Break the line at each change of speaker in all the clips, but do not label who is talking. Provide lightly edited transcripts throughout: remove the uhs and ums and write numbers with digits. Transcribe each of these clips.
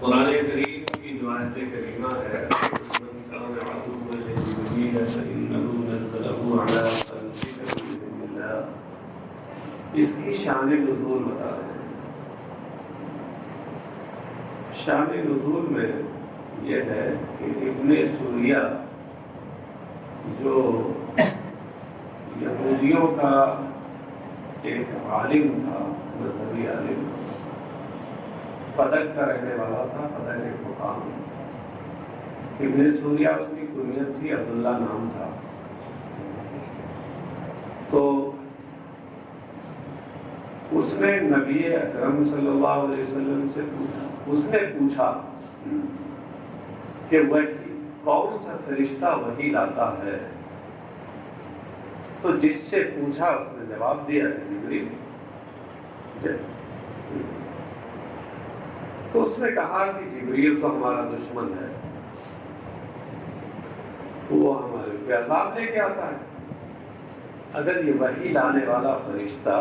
قرآن کریم کی جو آیت کریمہ ہے من کان عدوا لجبریل فإنہ نزلہ علی قلبک بإذن اللہ، اس کی شان نزول بتا رہے ہیں۔ شان نزول میں یہ ہے کہ ابن سوریہ جو یہودیوں کا ایک عالم تھا، مذہبی عالم، فدق کا رہنے والا تھا، فدق ایک مقام۔ ابن سوریہ اس کی کنیت تھی، عبداللہ نام تھا۔ تو اس نے نبی اکرم صلی اللہ علیہ وسلم سے پوچھا، اس نے پوچھا کہ وہی کون سا فرشتہ وحی لاتا ہے؟ تو جس سے پوچھا اس نے جواب دیا کہ جبریل۔ تو اس نے کہا کہ جبریل تو ہمارا دشمن ہے، وہ ہمارے پہ عذاب لے کے آتا ہے۔ اگر یہ وحی لانے والا فرشتہ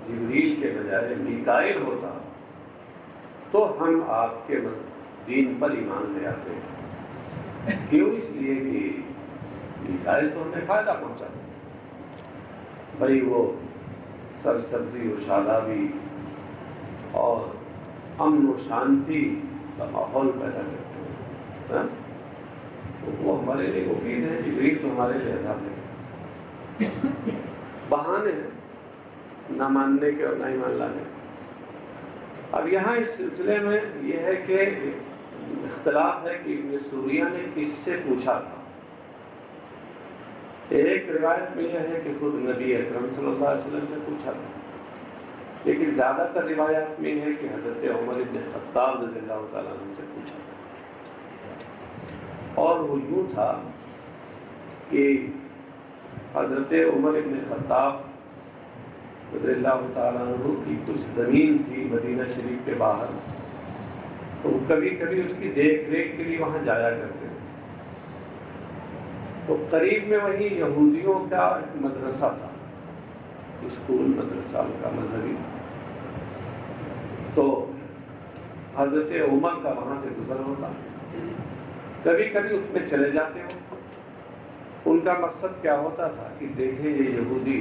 جبریل کے بجائے میکائیل ہوتا تو ہم آپ کے دین پر ایمان لے آتے۔ کیوں؟ اس لیے کہ میکائیل تو ہمیں فائدہ پہنچاتا، بھائی وہ سرسبزی و شادابی اور امن و شانتی کا ماحول پیدا کرتے ہیں، وہ ہمارے لیے مفید ہے۔ جبریل تو ہمارے لیے عذاب ہے۔ بہانے ہیں نہ ماننے کے اور نہ ایمان لانے کے۔ اب یہاں اس سلسلے میں یہ ہے کہ اختلاف ہے کہ ابن سوریہ نے کس سے پوچھا تھا۔ ایک روایت میں یہ ہے کہ خود نبی اکرم صلی اللہ علیہ وسلم سے پوچھا تھا، لیکن زیادہ تر روایات میں یہ ہے کہ حضرت عمر بن خطاب رضی اللہ تعالیٰ عنہ سے پوچھا تھا۔ اور وہ یوں تھا کہ حضرت عمر بن خطاب رضی اللہ تعالیٰ عنہ کی کچھ زمین تھی مدینہ شریف کے باہر، تو کبھی کبھی اس کی دیکھ ریکھ کے لیے وہاں جایا کرتے تھے۔ تو قریب میں وہی یہودیوں کا مدرسہ تھا، اسکول مدرسہ ان کا مذہبی، تو حضرت عمر کا وہاں سے گزر ہوتا، کبھی کبھی اس میں چلے جاتے ہو۔ ان کا مقصد کیا ہوتا تھا کہ دیکھیں یہ یہودی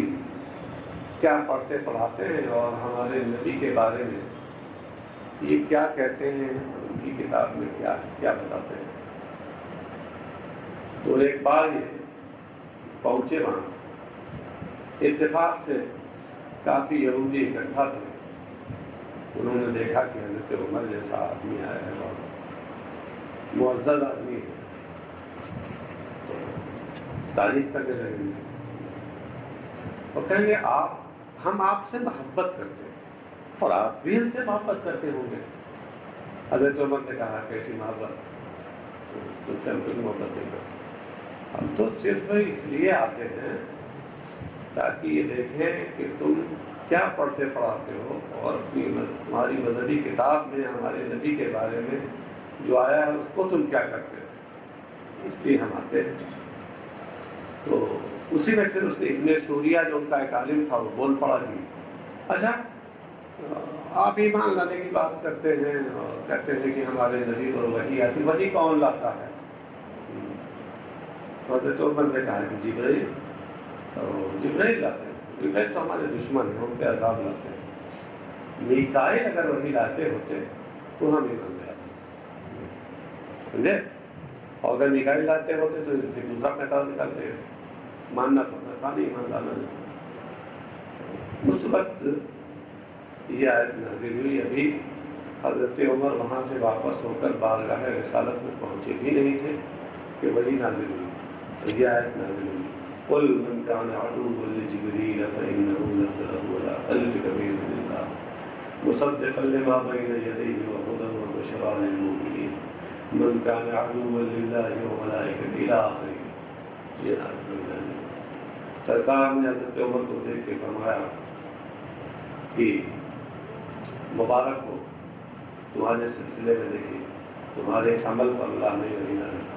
کیا پڑھتے پڑھاتے ہیں اور ہمارے نبی کے بارے میں یہ کیا کہتے ہیں، ان کی کتاب میں کیا کیا بتاتے ہیں۔ تو ایک بار یہ پہنچے وہاں، اتفاق سے کافی یہودی اکٹھا تھے۔ انہوں نے دیکھا کہ حضرت عمر جیسا آدمی آیا ہے اور معزز آدمی ہے، تو تعریف کرنے لگے اور کہیں گے ہم آپ سے محبت کرتے ہیں اور آپ بھی ہم سے محبت کرتے ہوں گے۔ حضرت عمر نے کہا کیسی محبت، تم سے ہم کچھ محبت نہیں کرتے، ہم تو صرف اس لیے آتے ہیں تاکہ یہ دیکھیں کہ تم کیا پڑھتے پڑھاتے ہو اور تمہاری مذہبی کتاب میں ہمارے نبی کے بارے میں جو آیا ہے اس کو تم کیا کرتے ہو، اس لیے ہم آتے ہیں۔ تو اسی میں پھر اس نے ابن سوریہ جو ان کا ایک عالم تھا وہ بول پڑا کہ اچھا آپ ایمان لانے کی بات کرتے ہیں اور کہتے ہیں کہ ہمارے نبی اور وحی آتی، وحی کون لاتا ہے؟ حضرت عمر نے کہا کہ جبرائیل لاتے ہیں، جبرائیل تو ہمارے دشمن ہیں، ہم پہ عذاب لاتے ہیں۔ میکائیل اگر وحی لاتے ہوتے تو ہم ایمان لے آتے، سمجھے؟ اور اگر میکائیل لاتے ہوتے تو پھر دوسرا پیدا نکالتے، ماننا پڑتا تھا، نہیں ایمان لانا نہیں۔ اس وقت یہ آیت نازل ہوئی، ابھی حضرت عمر وہاں سے واپس ہو کر بارگاہ رسالت میں پہنچے بھی نہیں تھے کہ وہی نازل ہوئی۔ تو یہ آیت نازل ہوئی، قل من کان عدوا لجبریل فإنہ نزلہ علی قلبک بإذن اللہ مصدقا لما بین یدیہ وہدی وبشریٰ للمؤمنین من کان عدوا للہ وملائکتہ الی آخر۔ یہ آیت نازل ہوئی۔ سرکار نے حضرت عمر کو دیکھ کے فرمایا کہ مبارک ہو تمہارے سلسلے میں، دیکھیے تمہارے اس عمل پر اللہ نے یقین رکھا ہے۔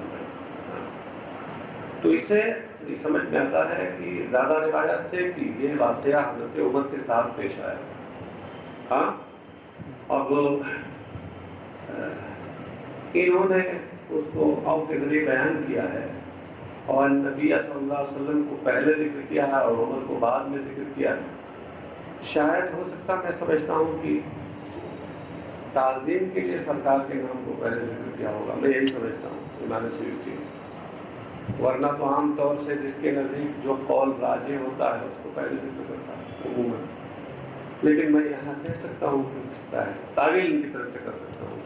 تو اس سے یہ سمجھ میں آتا ہے کہ زیادہ روایات سے کہ یہ واقعہ حضرت عمر کے ساتھ پیش آیا، ہاں، اب انہوں نے اس کو او کے ذریعے بیان کیا ہے، اور نبی صلی اللہ علیہ وسلم کو پہلے ذکر کیا ہے اور عمر کو بعد میں ذکر کیا ہے۔ شاید ہو سکتا میں سمجھتا ہوں کہ تعظیم کے لیے سرکار کے نام کو پہلے ذکر کیا ہوگا، میں یہی سمجھتا ہوں امام سیوطی، ورنہ تو عام طور سے جس کے نزدیک جو قول راجح ہوتا ہے اس کو پہلے ذکر کرتا ہے عموماً، لیکن میں یہاں کہہ سکتا ہوں کہ ہو سکتا ہے تعویل کی طرف سے کر سکتا ہوں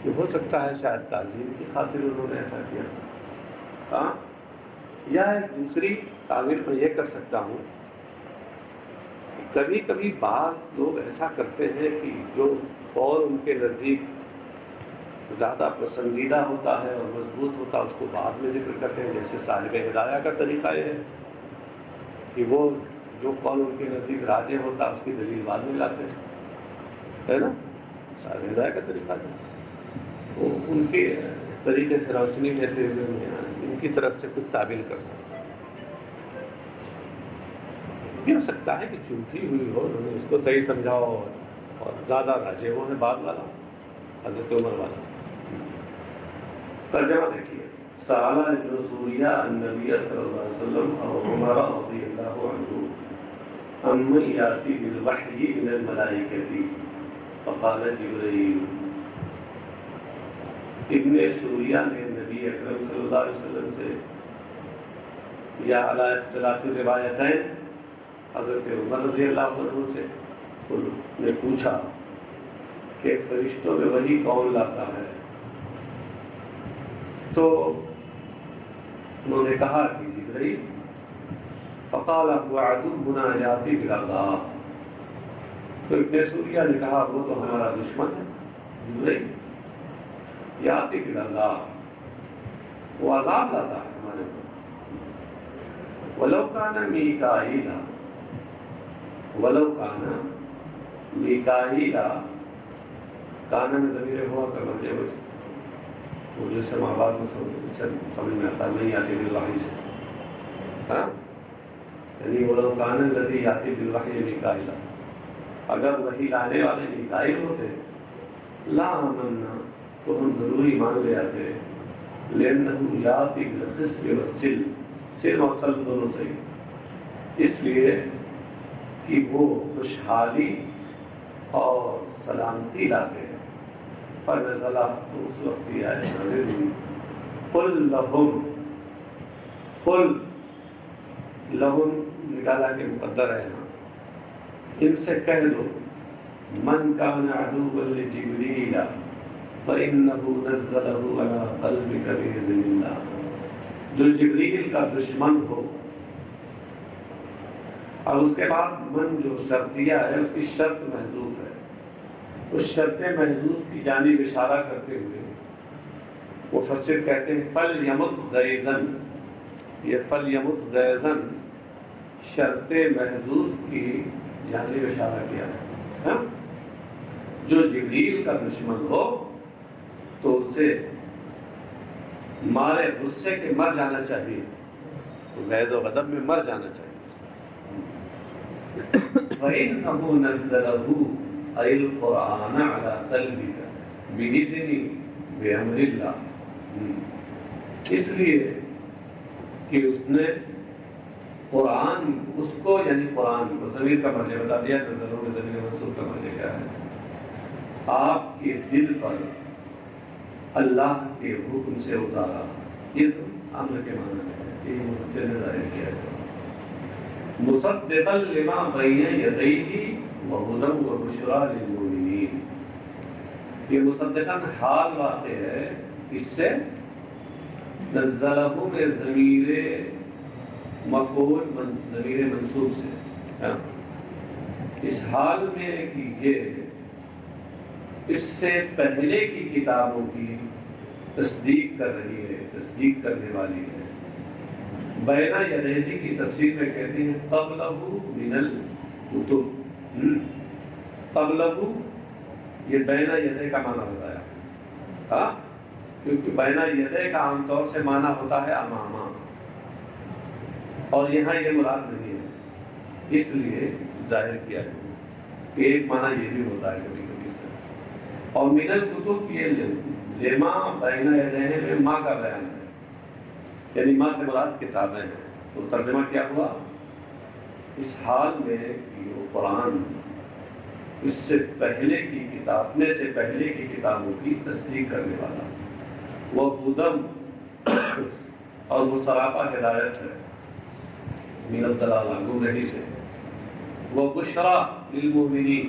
کہ ہو سکتا ہے شاید تعظیم کی خاطر انہوں نے ایسا کیا، ہاں، یا ایک دوسری تعویل میں یہ کر سکتا ہوں، کبھی کبھی بعض لوگ ایسا کرتے ہیں کہ جو قول ان کے نزدیک زیادہ پسندیدہ ہوتا ہے اور مضبوط ہوتا ہے اس کو بعد میں ذکر کرتے ہیں، جیسے صاحب ہدایہ کا طریقہ یہ ہے کہ وہ جو قول ان کے نزدیک راجح ہوتا ہے اس کی دلیل بعد میں لاتے ہیں، ہے نا، صاحب ہدایہ کا طریقہ ہے، وہ ان کے طریقے سے روشنی لیتے ہوئے میں ان کی طرف سے کچھ تعبیر کر سکتا ہوں۔ یہ ہو سکتا ہے کہ چوکی ہوئی ہو، انہوں نے اس کو صحیح سمجھا اور زیادہ راجح وہ ہے بعد والا حضرت عمر والا۔ ترجمہ دیکھیے، سأل ابن سوریہ النبی صلی اللہ علیہ وسلم اور عمر رضی اللہ عنہ امن یاتی بالوحی من الملائکتی فقال جبرائیل۔ ابن سوریہ نے نبی اکرم صلی اللہ علیہ وسلم سے، یا علی اختلاف روایتین حضرت عمر رضی اللہ عنہ سے نے پوچھا کہ فرشتوں میں وہی کون لاتا ہے، تو انہوں نے کہا کہ جبرائیل۔ فقال هو عدونا یاتی بالعذاب، تو ابن سوریہ نے کہا وہ تو ہمارا دشمن ہے جبرائیل، یاتی بالعذاب، وہ عذاب لاتا ہے ہمارے اوپر۔ ولو کان میکائیل، ولو کان میکائیل، کانا میں ضمیر ہوا کا مرجع وہ جیسے ماں باپ سے سمجھ میں آتا نہیں آتی بالوحی سے، ہاں، یعنی ولو کان الذی یاتی بالوحی میکائیل، اگر وحی لانے والے میکائیل ہوتے لا آمنا تو ہم ضروری مان لے آتے، لأنه یاتی بالخصب والسلم، سلم اور سلم دونوں صحیح، اس لیے کہ وہ خوشحالی اور سلامتی لاتے ہیں۔ فنزل، تو اس وقت یہ آیت نازل ہوئی، قل لہم، قل لہم نکالا کے مقدر ہے یہاں، ان سے کہہ دو، من کان عدوا لجبریل فإنه نزلہ علی قلبک بإذن اللہ، جو جبریل کا دشمن ہو، اور اس کے بعد من جو شرطیہ ہے اس کی شرط محذوف ہے، اس شرط محذوف کی جانب اشارہ کرتے ہوئے مفسر کہتے ہیں فَلْيَمُتْ غَيْظًا، یہ فَلْيَمُتْ غَيْظًا شرط محذوف کی جانب اشارہ کیا ہے، جو جبریل کا دشمن ہو تو اسے مارے غصے کے مر جانا چاہیے، تو غیظ و غضب میں مر جانا چاہیے۔ فَإِنَّهُ نَزَّلَهُ أَيْ الْقُرْآنَ عَلَى قَلْبِكَ بِإِذْنِ بِأَمْرِ اللَّهِ، اس لیے کہ اس نے قرآن، اس کو یعنی قرآن کو، ضمیر کا مرجع بتا دیا، نزلہ میں ضمیر منصوب کا مرجع کیا ہے، آپ کے دل پر اللہ کے حکم سے اتارا، یہ تو امر کے معنی میں ہے، یہ مفسر نے ظاہر کیا ہے، مصدقا لما بین یدیہ وہدی وبشریٰ للمؤمنین، یہ مصدقاً حال واقع ہے اس سے، نزلہ میں ضمیر مفعول ضمیر منصوب سے، اس حال میں کہ یہ اس سے پہلے کی کتابوں کی تصدیق کر رہی ہے، تصدیق کرنے والی ہے۔ بین یدیہ کی تفسیر میں کہتے ہیں قبلہ من الکتب، قبلہ یہ بین یدیہ کا معنی بتایا، ہاں، کیونکہ بین یدیہ کا عام طور سے معنی ہوتا ہے امامہ، اور یہاں یہ مراد نہیں ہے، اس لیے ظاہر کیا ہے۔ کہ ایک معنی یہ بھی ہوتا ہے کبھی کبھی اس طرح. اور من الکتب یہ لما بین یدیہ میں ماں کا بیان ہے، یعنی ماں سے مراد کتابیں ہیں. تو ترجمہ کیا ہوا؟ اس حال میں کہ وہ قرآن اس سے پہلے کی کتاب، اپنے سے پہلے کی کتابوں کی تصدیق کرنے والا، وہ ہدی اور وہ سراپا ہدایت ہے من الضلالہ گمراہی سے، وہ بشریٰ للمؤمنین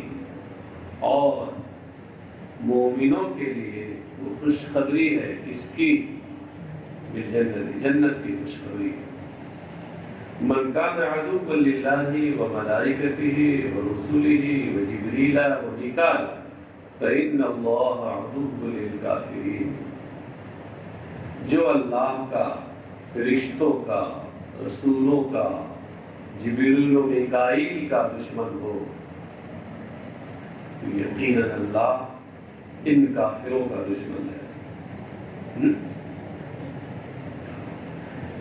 اور مومنوں کے لیے وہ خوشخبری ہے اس کی، بالجنت جنت کی خوشخبری ہے. من کان عدوا للہ وملائکتہ ورسلہ وجبریل ومیکال فإن اللہ عدو للکافرین. جو اللہ کا، فرشتوں کا، رسولوں کا، جبریل و میکائیل کا دشمن ہو، تو یقیناً اللہ ان کافروں کا دشمن ہے.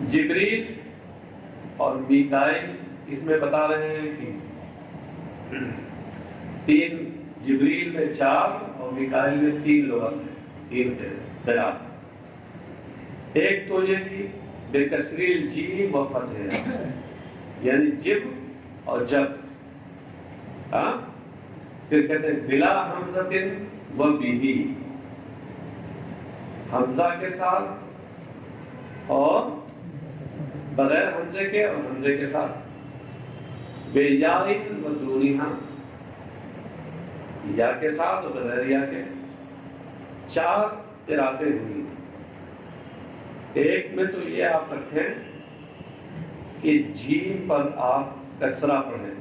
جبریل اور میکائیل اس میں بتا رہے ہیں کہ 3، جبریل میں 4 اور میکائیل میں 3 لغت ہیں، 3 قراءت. ایک تو یہ کہ بے کسری الجیم و فتح، یعنی جب اور جب. پھر کہتے ہیں بلا حمزۃ و بہ، حمزہ کے ساتھ اور بغیر حمزے کے اور حمزے کے ساتھ. بے یا و دونہا، یا کے ساتھ اور بغیر یا کے. 4 قراءتیں ہوئی. ایک میں تو یہ آپ رکھیں کہ جیم پر آپ کسرہ پڑھیں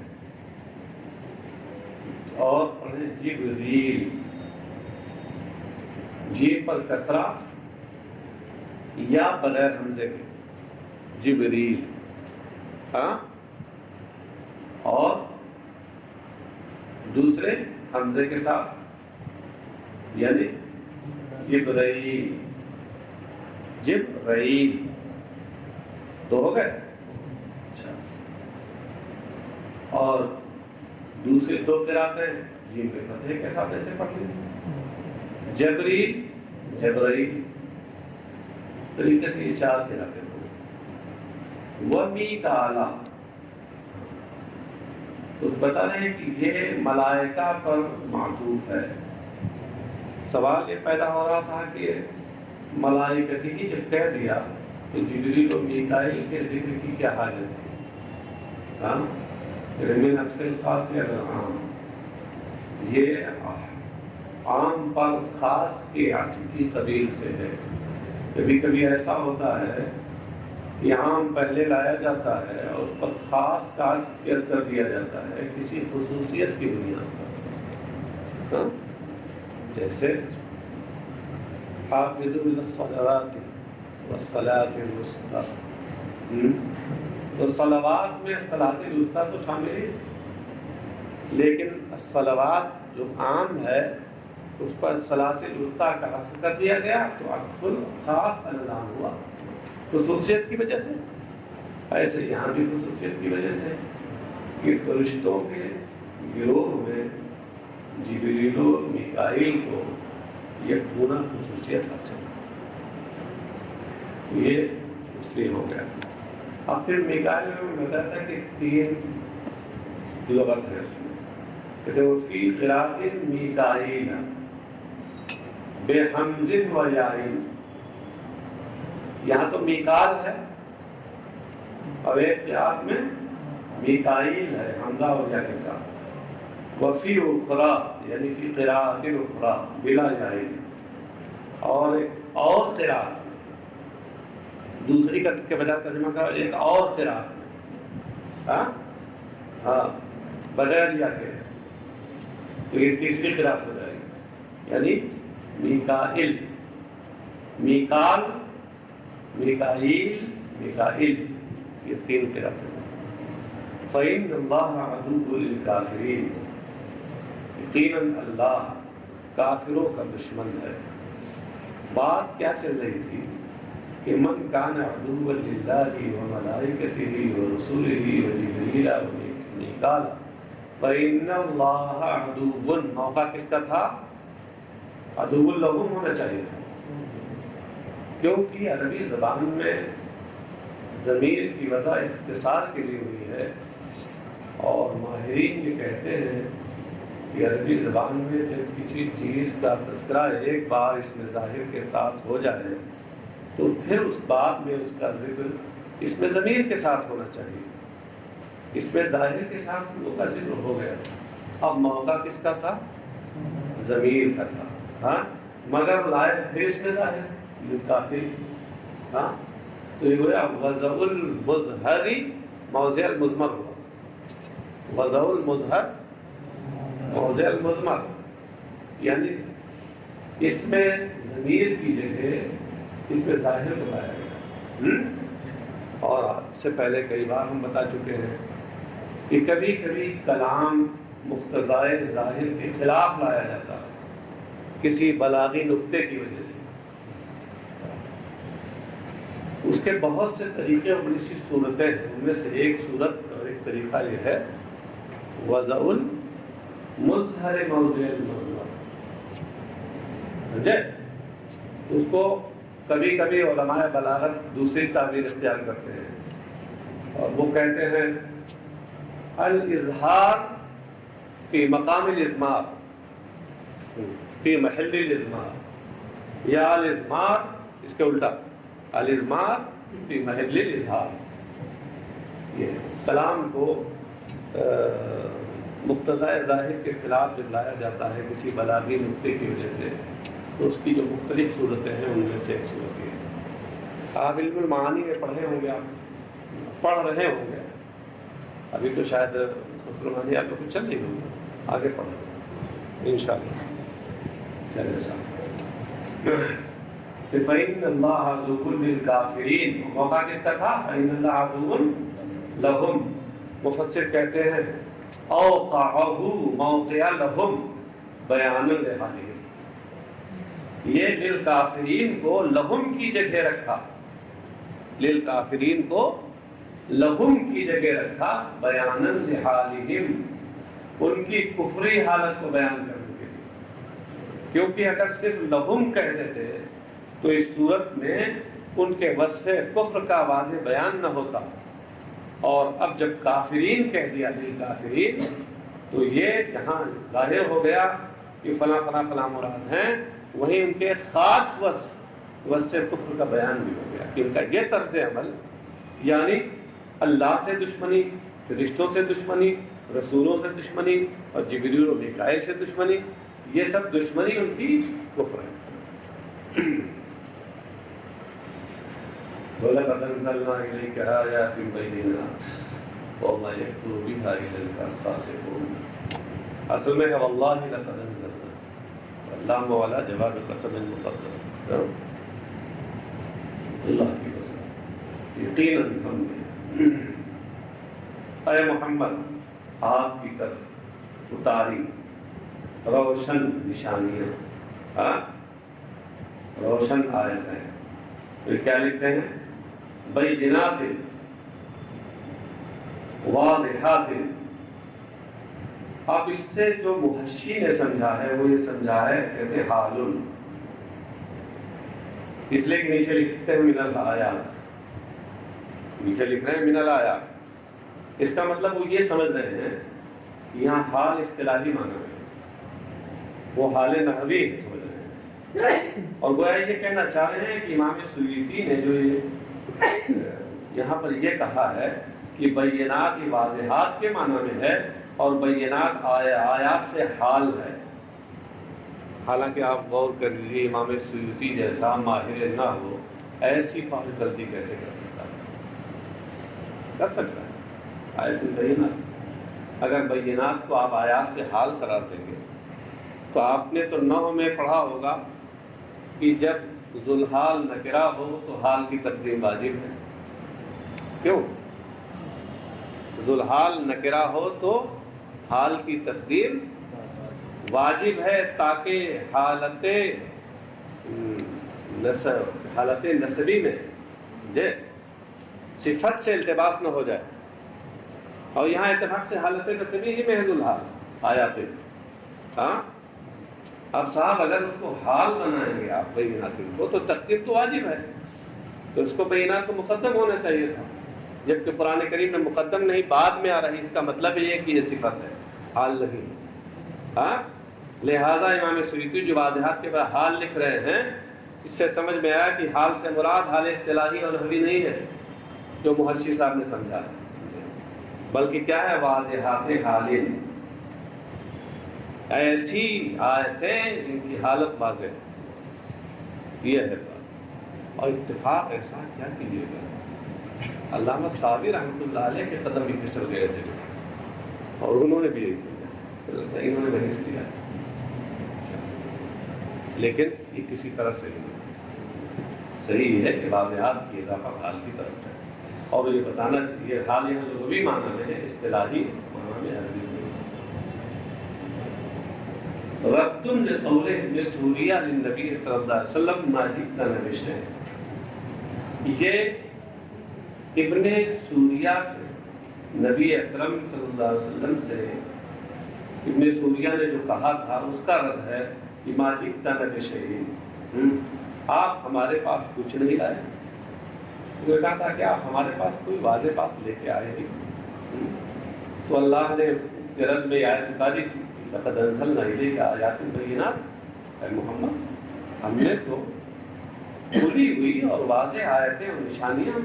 اور پڑھیں جبریل، جیم پر کسرہ یا بغیر حمزے کے جبریل، اور دوسرے حمزے کے ساتھ یعنی جبرائیل. جبرائیل تو ہو گئے. اور دوسرے 2 قراءتیں جیم کے فتح کے ساتھ ایسے پڑھ لیں، جبریل، جبرائیل. طریقے سے یہ 4 قراءتیں ہو. ومیکال، تو بتا رہے ہیں کہ یہ ملائکہ پر معطوف ہے. سوال یہ پیدا ہو رہا تھا کہ ملائکتی کی جب کہہ دیا تو جبریل و میکائیل کے ذکر کی کیا حاجت تھی؟ من اطفال خاص یا عام، یہ عام پر خاص کے عطف کی قبیل سے ہے. کبھی کبھی ایسا ہوتا ہے کہ عام پہلے لایا جاتا ہے اور اس پر خاص کا عطف کر دیا جاتا ہے کسی خصوصیت کی بنیاد پر. جیسے حافظوا للصلوات والصلاة الوسطى، تو صلوات میں صلاۃ الوسطیٰ تو شامل ہے، لیکن الصلوات جو عام ہے اس پر صلاۃ الوسطیٰ کا عطف کر دیا گیا تو عطف خاص الزام ہوا خصوصیت کی وجہ سے. ایسے یہاں بھی خصوصیت کی وجہ سے کہ فرشتوں کے گروہ میں جبریل و میکائیل کو یہ پورا خصوصیت حاصل ہے. یہ اس سے ہو گیا. اب پھر میکائیل میں بتایا تھا کہ 3 لغت ہے اس میں. کہتے ہیں فی قراءۃ میکائیل بے حمز و یائن. یہاں تو میکال ہے اور ایک قراءت میں میکائیل ہے حمزہ اور یا کے ساتھ. وفی اخری یعنی فی قراءۃ اخری بلا یائن، اور ایک اور قراءت دوسری کے بجائے ترجمہ کرو ایک اور قراءت بغیر یا کے، تو یہ تیسری قراءت ہو جائے گی. یعنی میکائل، میکال، میکائیل، میکائل، یہ 3 قراءتیں. فَإِنَّ اللَّهَ عَدُوٌّ لِلْكَافِرِينَ، یقیناً اللہ کافروں کا دشمن ہے. بات کیا چل رہی تھی کہ من کان عدوا للہ وملائکتہ ورسولہ وجبریل ومیکال فَإِنَّ اللَّهَ عَدُوٌّ، موقع کس کا تھا؟ عدو لہم ہونا چاہیے تھا، کیونکہ عربی زبان میں ضمیر کی وضع اختصار کے لیے ہوئی ہے، اور ماہرین یہ کہتے ہیں کہ عربی زبان میں جب کسی چیز کا تذکرہ ایک بار اس میں ظاہر کے ساتھ ہو جائے تو پھر اس بعد میں اس کا ذکر اس میں ضمیر کے ساتھ ہونا چاہیے. اس میں ظاہر کے ساتھ ان کا ذکر ہو گیا. اب موقع کس کا تھا؟ ضمیر کا تھا. ہاں مگر لائے پھر اس میں ظاہر کافی. ہاں تو یہ گویا وضع المظہر موضع المضمر ہوا. وضع المظہر موضع المضمر، یعنی اس میں ضمیر کی جگہ اس میں ظاہر بتایا گیا. اور اس سے پہلے کئی بار ہم بتا چکے ہیں کہ کبھی کبھی کلام مقتضائے ظاہر کے خلاف لایا جاتا ہے کسی بلاغی نقطے کی وجہ سے. اس کے بہت سے طریقے اور بڑی سی صورتیں ہیں. ان میں سے ایک صورت اور ایک طریقہ یہ ہے وضع المظہر موضع المضمر. سمجھے؟ اس کو کبھی کبھی علماء بلاغت دوسری تعبیر اختیار کرتے ہیں اور وہ کہتے ہیں الاظہار فی مقام الاضمار فی محل الاضمار، یا الاضمار اس کے الٹا الاضمار فی محل الاظہار. یہ کلام کو مقتضائے ظاہر کے خلاف جب لایا جاتا ہے کسی بلاغی نقطے کی وجہ سے تو اس کی جو مختلف صورتیں ہیں ان میں سے ایک صورت یہ ہے. آپ علم المعانی میں پڑھے ہوں گے، آپ پڑھ رہے ہوں گے، ابھی تو شاید مسلمانی آپ کو کچھ چل نہیں ہوگی، آگے پڑھیں انشاءاللہ. چلے صاحب فَإِنَّ اللَّهَ عَدُوٌّ لِلْكَافِرِينَ، موقع کس کا تھا؟ فَإِنَّ اللَّهَ عَدُوٌّ لَهُمْ. مفسر کہتے ہیں اوقعہ موقع لہم بیان لحالہم. یہ للکافرین کو لہم کی جگہ رکھا، للکافرین کو لہم کی جگہ رکھا بیان لحالہم، ان کی کفری حالت کو بیان کرنے کے لیے. کیونکہ اگر صرف لہم کہہ دیتے تو اس صورت میں ان کے وصف کفر کا واضح بیان نہ ہوتا، اور اب جب کافرین کہہ دیا للکافرین تو یہ جہاں ظاہر ہو گیا کہ فلاں فلاں فلاں مراد ہیں، وہیں ان کے خاص وصف کفر کا بیان بھی ہو گیا کہ ان کا یہ طرز عمل، یعنی اللہ سے دشمنی، رشتوں سے دشمنی، رسولوں سے دشمنی اور جبریل و میکائیل سے دشمنی، یہ سب دشمنی ان کی کفر ہے. وَلَقَدْ أَنزَلْنَا إِلَيْكَ آيَاتٍ بَيِّنَاتٍ وَمَا يَكْفُرُ بِهَا إِلَّا الْفَاسِقُونَ. اصل میں ہے واللہ لقد انزلنا، اللہ والا جواب قسم مقدر، اللہ کی قسم یقیناً ہم نے اے محمد آپ کی طرف اتاری روشن نشانیاں، روشن آیتیں. پھر کیا لکھتے ہیں؟ بینات واضحات. اب اس سے جو محشی نے سمجھا ہے وہ یہ سمجھا ہے، کہتے ہیں حال، اس لیے کہ نیچے لکھتے ہیں من الآیات، نیچے لکھ رہے ہیں من الآیات. اس کا مطلب وہ یہ سمجھ رہے ہیں کہ یہاں حال اصطلاحی معنی ہے، وہ حال نحوی ہے سمجھ رہے ہیں. اور گویا یہ کہنا چاہ رہے ہیں کہ امام سیوطی نے جو یہاں پر یہ کہا ہے کہ بینات واضحات کے معنی میں ہے اور بینات آیات سے حال ہے. حالانکہ آپ غور کر لیجیے امام سیوطی جیسا ماہر نہ ہو ایسی فاحش غلطی کیسے کر سکتا ہے؟ کر سکتا ہے. آیت بینات، اگر بینات کو آپ آیات سے حال قرار دیں گے تو آپ نے تو نحو میں پڑھا ہوگا کہ جب ذوالحال نکرہ ہو تو حال کی تقدیم واجب ہے. کیوں؟ ذوالحال نکرہ ہو تو حال کی تقدیم واجب ہے تاکہ حالت نسبی میں صفت سے التباس نہ ہو جائے. اور یہاں اتفاق سے حالت نصبی ہی محض الحال آیات ہیں. ہاں اب صاحب اگر اس کو حال بنائیں گے آپ بینات کو تو ترتیب تو واجب ہے، تو اس کو بینات کو مقدم ہونا چاہیے تھا، جبکہ قرآن کریم میں مقدم نہیں بعد میں آ رہی. اس کا مطلب یہ ہے کہ یہ صفت ہے، حال نہیں. ہاں لہذا امام سیوطی جو واضحات کے بعد حال لکھ رہے ہیں، اس سے سمجھ میں آیا کہ حال سے مراد حال اصطلاحی اور نحوی نہیں ہے جو محشی صاحب نے سمجھا ہے، بلکہ کیا ہے واضحات حالیں، ایسی آیتیں جن کی حالت واضح ہے. یہ ہے بات. اور اتفاق ایسا کیا کیجیے گا، علامہ صابری رحمۃ اللہ علیہ کے قدم بھی پھسل گئے تھے اور انہوں نے بھی یہی سمجھا، انہوں نے وہی لیا، لیکن یہ کسی طرح سے صحیح ہے کہ واضحات کی اضافہ حال کی طرف ہے. اور یہ بتانا چاہیے حال یہاں جو بھی معنی میں ہے اصطلاحی معنی میں عربی میں رد لقول ابن سوریہ للنبی صلی اللہ علیہ وسلم ما جئت بشیء. یہ ابن سوریہ نبی اکرم صلی اللہ علیہ وسلم سے ابن سوریہ نے جو کہا تھا اس کا رد ہے کہ ما جئت بشیء، آپ ہمارے پاس کچھ نہیں لائے. انہوں نے کہا تھا کہ آپ ہمارے پاس کوئی واضح بات لے کے آئے نہیں. تو اللہ نے رد میں آیت اتاری تھی لقد انزلنا الیک آیات بینات، اے محمد ہم نے تو کھلی ہوئی اور واضح آیتیں اور نشانیاں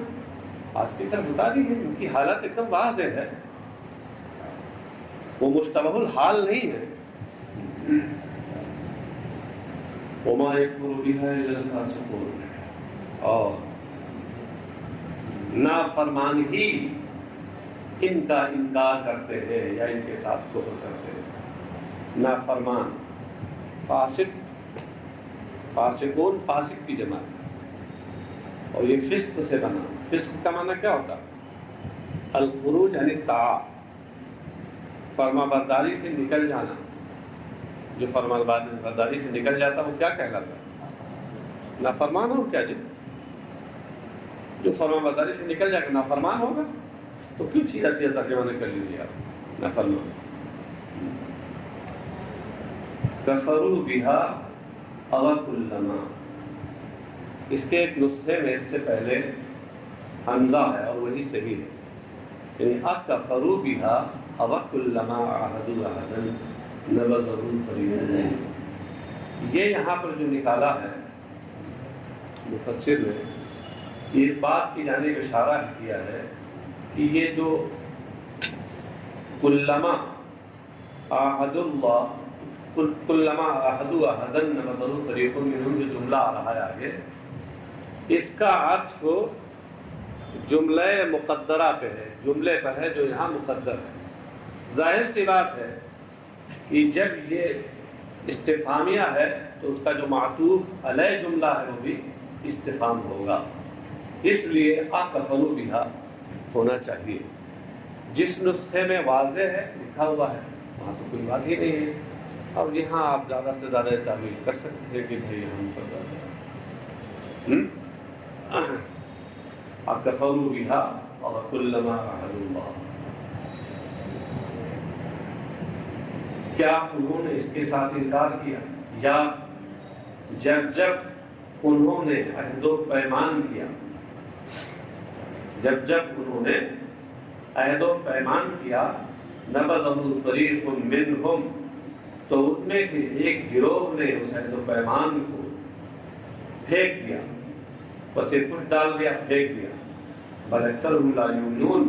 آپ کی طرف اتاری ہیں، ان کی حالت ایک دم واضح ہے، وہ مشتبہ الحال نہیں ہے. وما یکفر بها الا الفاسقون، اور نافرمان ہی ان کا انکار کرتے ہیں یا ان کے ساتھ کفر کرتے ہیں. نافرمان، فاسق، فاسقون فاسق کی جمع ہے، اور یہ فسق سے بنا. فسق کا معنی کیا ہوتا ہے؟ الخروج یعنی طاعت، فرما برداری سے نکل جانا. جو فرما برداری سے نکل جاتا وہ کیا کہلاتا ہے؟ نافرمان ہو. کیا جو فرما برداری سے نکل جائے گا نافرمان ہوگا، تو کیوں سیدھا سیدھا ترجمہ کر لیجیے آپ نافرمان. کفروا بها او کلما، اس کے ایک نسخے میں اس سے پہلے حمزہ ہے اور وہی صحیح ہے، یعنی اکفروا بها او کلما عهدوا عهدا نبذه فریق. یہ یہاں پر جو نکالا ہے مفسر نے، یہ اس بات کی جانب اشارہ کیا ہے کہ یہ جو کلما عہد اللہ کلما عہدوا عہدا نبذه فریق منهم جو جملہ آ رہا ہے آگے، اس کا عطف جملہ مقدرہ پہ ہے، جملے پر ہے جو یہاں مقدر ہے. ظاہر سی بات ہے کہ جب یہ استفہامیہ ہے تو اس کا جو معطوف علیہ جملہ ہے وہ بھی استفہام ہوگا، اس لیے اکفروا بها ہونا چاہیے. جس نسخے میں واضح ہے لکھا ہوا ہے وہاں تو کوئی بات ہی نہیں ہے. اور یہاں آپ زیادہ سے زیادہ تعبیر کر سکتے ہیں کہ بھائی ہم پر اکفروا بها اور کلما عهدوا اللہ، کیا انہوں نے اس کے ساتھ انکار کیا، یا جب انہوں نے عہد و پیمان کیا، جب انہوں نے عہد و پیمان کیا، نبذہ فریق منہم، تو ان میں سے ایک گروہ نے اس عہد و پیمان کو پھینک دیا، بسے کچھ ڈال دیا، پھینک دیا. بل اکثرهم لا یؤمنون،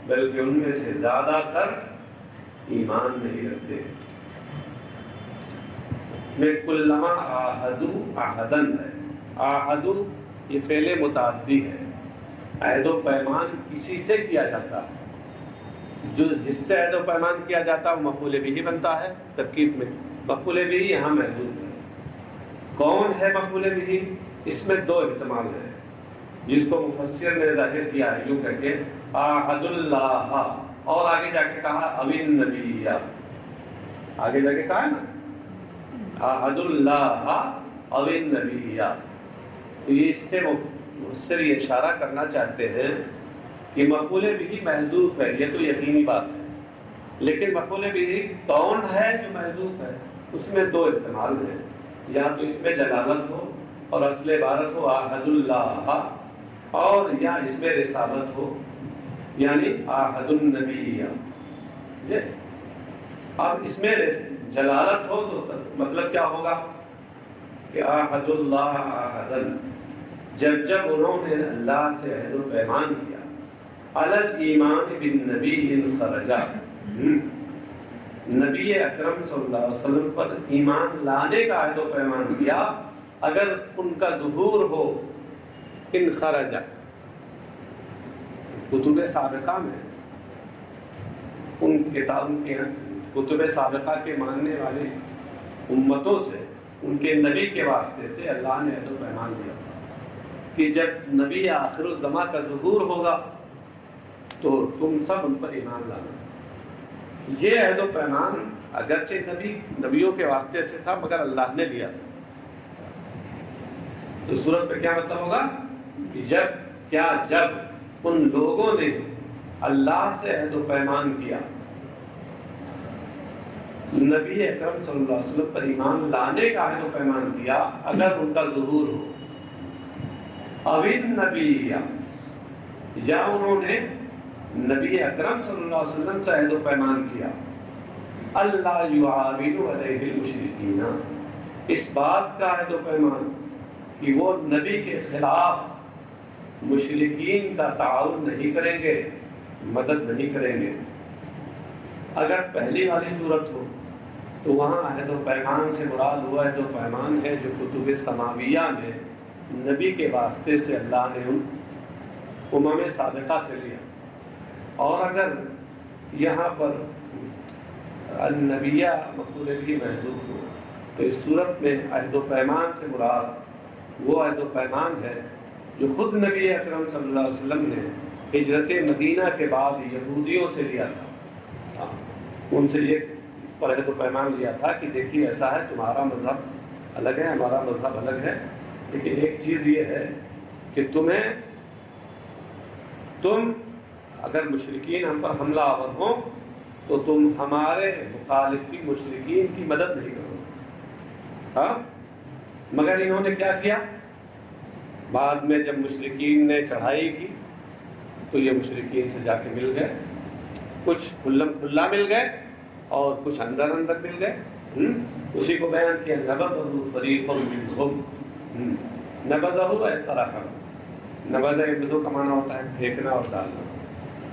بلکہ ان میں سے زیادہ تر ایمان نہیں رکھتے. میں کلما عاہدوا عہدا ہے، عاہدوا یہ فعل متعدی ہے. عہد و پیمان کسی سے کیا جاتا ہے، جو جس سے عہد و پیمان کیا جاتا ہے وہ مفعول بہ بنتا ہے. ترکیب میں مفعول بہ یہاں محذوف ہے. کون ہے مفعول بہ؟ اس میں دو احتمال ہیں، جس کو مفسر نے ظاہر کیا ہے یوں کہہ کے عہد اللہ، اور آگے جا کے کہا او النبی، آگے جا کے کہا ہے نا عہد اللہ او النبی. تو یہ اس سے مفسر یہ اشارہ کرنا چاہتے ہیں کہ کہ مفعول بھی محذوف ہے، یہ تو یقینی بات ہے، لیکن مفعول بھی کون ہے جو محذوف ہے؟ اس میں دو احتمال ہیں، یا تو اس میں جلالت ہو اور اصل عبارت ہو عہد اللہ، اور یا اس میں رسالت ہو یعنی عہد النبی۔ اب اس میں جلالت ہو تو مطلب کیا ہوگا کہ عہد اللہ عہدن، جب انہوں نے اللہ سے عہد و پیمان کیا، علی الایمان بالنبی خرجا، نبی اکرم صلی اللہ علیہ وسلم پر ایمان لانے کا عہد و پیمان کیا، اگر ان کا ظہور ہو، ان خرجا کتب سابقہ میں، ان کتابوں کے کتب سابقہ کے ماننے والے امتوں سے، ان کے نبی کے واسطے سے اللہ نے عہد و پیمان دیا کہ جب نبی آخر الزماں کا ظہور ہوگا تو تم سب ان پر ایمان لانا۔ یہ عہد و پیمان اگرچہ نبیوں کے واسطے سے تھا مگر اللہ نے دیا تھا۔ تو صورت پہ کیا مطلب ہوگا کہ جب ان لوگوں نے اللہ سے عہد و پیمان کیا، نبی اکرم صلی اللہ علیہ وسلم پر ایمان لانے کا عہد و پیمان کیا، اگر ان کا ظہور ہو، اوین نبی، یا انہوں نے نبی اکرم صلی اللہ علیہ وسلم سے عہد و پیمان کیا، اللہ یعاونوا علیہ المشرکین، اس بات کا عہد و پیمان کہ وہ نبی کے خلاف مشرکین کا تعاون نہیں کریں گے، مدد نہیں کریں گے۔ اگر پہلی والی صورت ہو تو وہاں عہد و پیمان سے مراد وہ عہد و پیمان ہے جو کتب سماویہ میں نبی کے واسطے سے اللہ نے ان امم سابقہ سے لیا، اور اگر یہاں پر النبیہ مفعول بھی محذوف ہو تو اس صورت میں عہد و پیمان سے مراد وہ عہد و پیمان ہے جو خود نبی اکرم صلی اللہ علیہ وسلم نے ہجرت مدینہ کے بعد یہودیوں سے لیا تھا۔ ان سے یہ پر عہد و پیمان لیا تھا کہ دیکھیے ایسا ہے، تمہارا مذہب الگ ہے، ہمارا مذہب الگ ہے، لیکن ایک چیز یہ ہے کہ تم اگر مشرکین ہم پر حملہ آور ہوں تو تم ہمارے مخالفی مشرکین کی مدد نہیں کرو۔ ہاں، مگر انہوں نے کیا کیا؟ بعد میں جب مشرکین نے چڑھائی کی تو یہ مشرکین سے جا کے مل گئے، کچھ کھلم کھلا مل گئے اور کچھ اندر مل گئے۔ اسی کو بیان کیا نبذہ فریق منہم، نبذہ اے طرح، نبذہ یبذو کا معنی ہوتا ہے پھینکنا اور ڈالنا،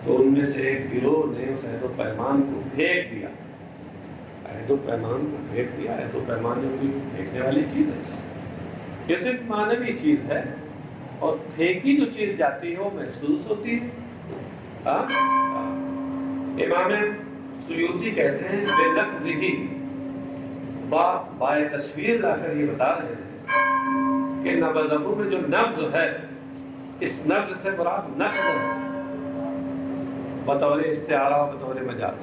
تو ان میں سے ایک گروہ نے اس عہد و پیمان کو پھینک دیا، عہد و پیمان کو پھینک دیا۔ عہد و پیمان جو بھی پھینکنے والی چیز ہے، یہ تو ایک معنوی چیز ہے، اور پھینکی جو چیز جاتی ہے وہ محسوس ہوتی ہے۔ امام سیوطی کہتے ہیں بے نقضہ، بائے تصویر لا کر یہ بتا رہے ہیں کہ نبذہ میں جو نبض ہے، اس نبض سے مراد نقض ہے بطور استعارہ و بطور مجاز۔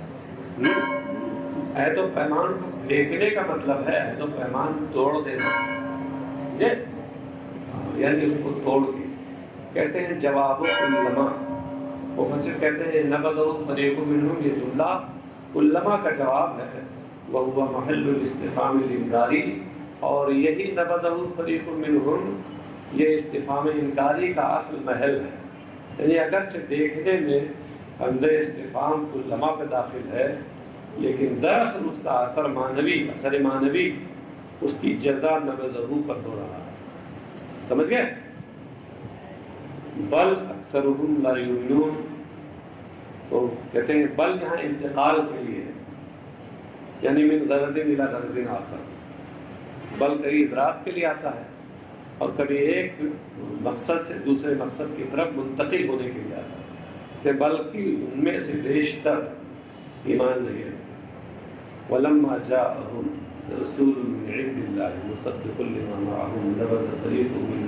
عہد و پیمان کو پھینکنے کا مطلب ہے عہد و پیمان توڑ دینا، یعنی اس کو توڑ کے کہتے ہیں جواب علماء، مفسر کہتے ہیں نبذہ فریق منہم، یہ جملہ علماء کا جواب ہے، وہو محل الاستفہام الانکاری، اور یہی نبذہ فریق منہم یہ استفہام انکاری کا اصل محل ہے۔ یعنی اگرچہ دیکھنے میں حمزہ استفہام علماء پہ داخل ہے، لیکن دراصل اس کا اثر معنوی اس کی جزا نبذہ پر ہو رہا ہے۔ سمجھ گئے؟ بل اکثرهم لا یؤمنون، تو کہتے ہیں بل یہاں انتقال کے لیے ہے، یعنی من غرض الی غرض آخر، بل کئی ادراک کے لیے آتا ہے اور کبھی ایک مقصد سے دوسرے مقصد کی طرف منتقل ہونے کے لیے آتا ہے، کہ بلکہ ان میں سے بیشتر ایمان نہیں رکھتے۔ وَلَمَّا جَاءَهُمْ رَسُولٌ مِّنْ عِندِ اللَّهِ مُصَدِّقٌ لِّمَا مَعَهُمْ نَبَذَ فَرِيقٌ مِّنَ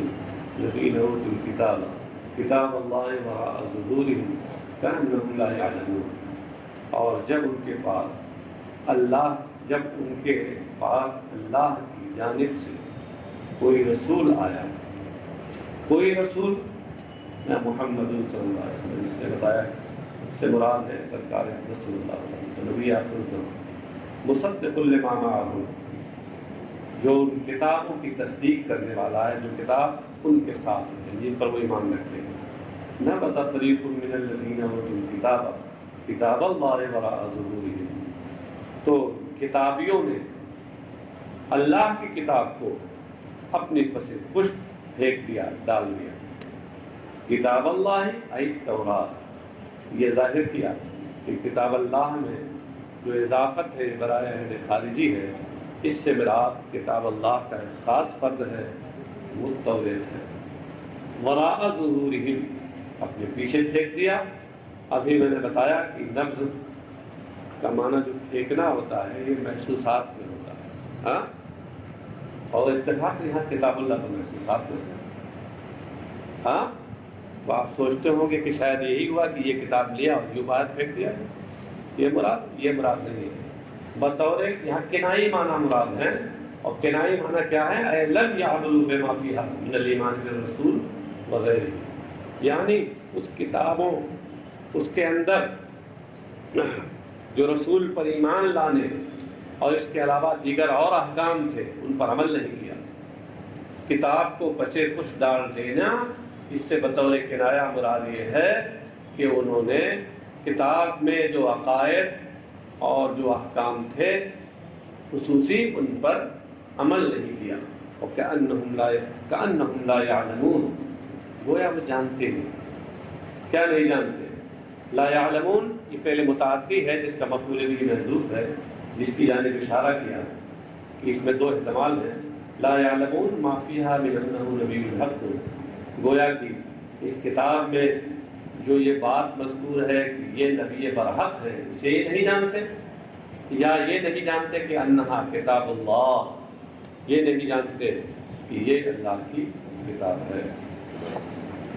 الَّذِينَ أُوتُوا الْكِتَابَ كِتَابَ اللَّهِ وَرَاءَ ظُهُورِهِمْ كَأَنَّهُمْ لَا يَعْلَمُونَ، اور جب ان کے پاس اللہ کی جانب سے کوئی رسول آیا، کوئی رسول یا محمد صلی اللہ علیہ وسلم، اس سے بتایا اس سے مراد ہے سرکار اقدس صلی اللہ علیہ وسلم، نبی آخر الزمان، مصدق لما معہم، جو ان کتابوں کی تصدیق کرنے والا ہے جو کتاب ان کے ساتھ ہے، جن پر وہ ایمان رکھتے ہیں۔ نبذ فریق من الذین اوتوا الکتاب کتاب اللہ وراء ظہورہم، تو کتابیوں نے اللہ کی کتاب کو اپنی پس پشت پھینک دیا، ڈال دیا۔ کتاب اللہ ای تورات، یہ ظاہر کیا کہ کتاب اللہ میں جو اضافت ہے برائے اہل خارجی ہے، اس سے مراد کتاب اللہ کا ایک خاص فرد ہے، وہ توریت ہے۔ وراء ظہورہم، اپنے پیچھے پھینک دیا۔ ابھی میں نے بتایا کہ نبض کا معنی جو پھینکنا ہوتا ہے یہ محسوسات میں ہوتا ہے، ہاں، اور اتفاق یہاں کتاب اللہ تو محسوسات میں ہے، ہاں۔ تو آپ سوچتے ہوں گے کہ شاید یہی ہوا کہ یہ کتاب لیا اور یوں باہر پھینک دیا، یہ مراد نہیں ہے۔ بطور یہاں کنائی معنی مراد ہے، اور کنائی معنی کیا ہے؟ اے لم یعملوا بما فیھا من الایمان بالرسول وغیرہ، یعنی اس کتابوں، اس کے اندر جو رسول پر ایمان لانے اور اس کے علاوہ دیگر اور احکام تھے ان پر عمل نہیں کیا۔ کتاب کو پچے پش ڈال دینا، اس سے بطور کنایا مراد یہ ہے کہ انہوں نے کتاب میں جو عقائد اور جو احکام تھے خصوصی ان پر عمل نہیں کیا۔ اور کأنہم لا یعلمون، گویا وہ جانتے نہیں، کیا نہیں جانتے؟ لا یعلمون یہ فعل متعدی ہے جس کا مفعول بھی محذوف ہے، جس کی جانب اشارہ کیا کہ اس میں دو احتمال ہیں۔ لا یعلمون ما فیھا من انہ نبی الحق، گویا کہ اس کتاب میں جو یہ بات مذکور ہے کہ یہ نبی برحق ہے، اسے یہ نہیں جانتے، یا یہ نہیں جانتے کہ انہا کتاب اللہ، یہ نہیں جانتے کہ یہ اللہ کی کتاب ہے۔